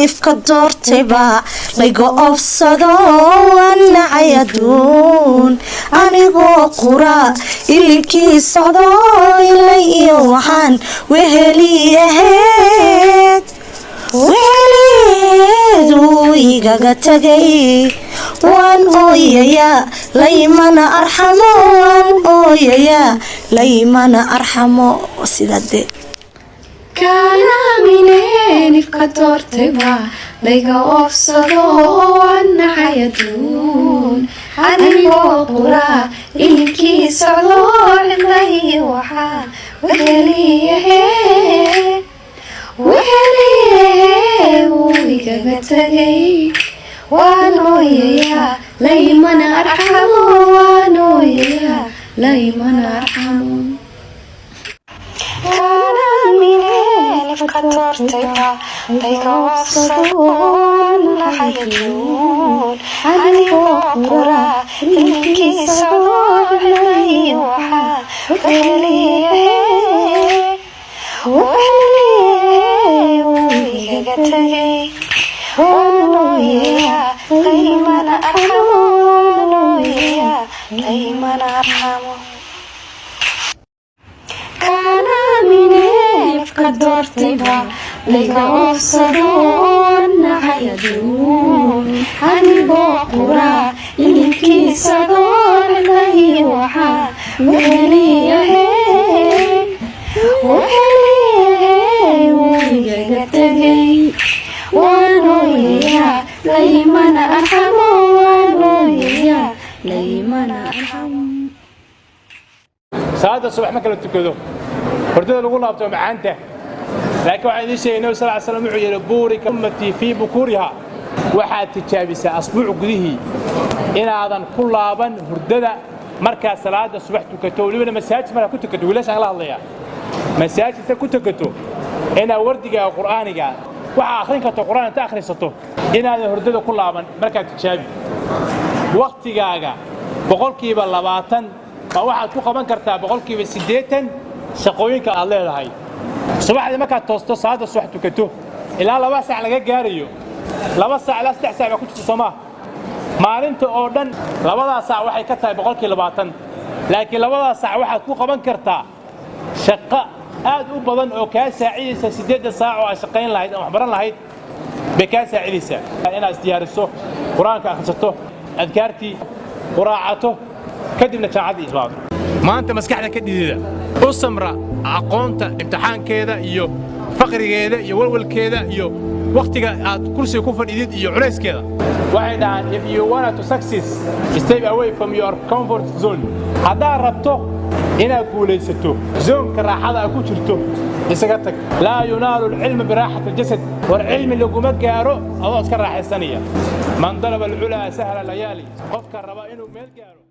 ifka doortayba layga ofsado wanacay aduun anigoo qura ilikii socdo ilay iyo waxaan weheliyaheed wuu igaga tagay waan ooyayaa laymana arxamo waan ooyayaa laymana arxamo sidade kaana mineen ifka doortayba layga ofsado wanacay aduun anigoo qura ilikii socdo ilay waxaan weheliyaheed wuu igaga tagay waan ooyayaa laymana arxamo waan ooyayaa laymana arxamo kaana mineen ifka doortayba layga ofsado wanacay aduun anigoo qura ilikii socdo ilay waxaan weheliyaheed wuu igaga tagay waan ooyayaa laymana arxamo waan ooyayaa laymana arxamo kaana mineen ifka doortayba layga ofsado wanacay aduun anigoo qura ilikii socdo ilay waxaan weheliyaheed wuu igaga tagay waan ooyayaa laymana arxamo waan ooyayaa laymana arxamo salaada subax ma kala tukado hurdada lagu laabto macaanta laakiin waxaan idin sheegay nabi sallallahu alayhi wasallam wuxuu yiri buurika ummati fi bukuriha waxaad tijaabisaa asbuuc gudihii inaadan ku laaban hurdada markaa salaada subax tukato waliba masaajid markaa ku tukato wiilasha la hadlaya masaajidka ku tukato ina wardiga quraaniga waxa akhrin karto quraan inta akhrisato inaadan hurdada ku laaban markaa tijaabi waqtigaaga boqolkiiba 20 waa waxaad ku qaban kartaa boqolkiiba 80 shaqooyinka aad leedahay subaxdii markaad toosto salaada subax tukato ilaa 2 saac laga gaarayo 2 saac ilaa 3 saac ku jirto Soomaa maalinta oo dhan 2 saac waxay ka tahay boqolkiiba 20 laakiin 2 saac waxaad ku qaban kartaa shaqo aad u badan oo ka saacidaysa 8 saac oo shaqayn lahayd ama waxbaran lahayd baka saacidaysa inaad diyaariso quraanka akhrisato adkaartii quraacato kadibna jaacad isbaad maanta maskaxda ka dhidida u samra aqoonta imtixaankeeda iyo faqrigeeda iyo walwalkeeda iyo waqtiga aad kursiga ku fadhidid iyo culeyskeeda waxay dhahaan if you want to success stay away from your comfort zone hadaa rabto inaad guulaysato zoonka raaxada ku jirto isaga tag laa yunaalu al-ilm bi raaxati al-jasad wal ilm laguma gaaro adoo iska raaxaysanaya man dalaba al-ula sahla layali qofka raba inuu meel gaaro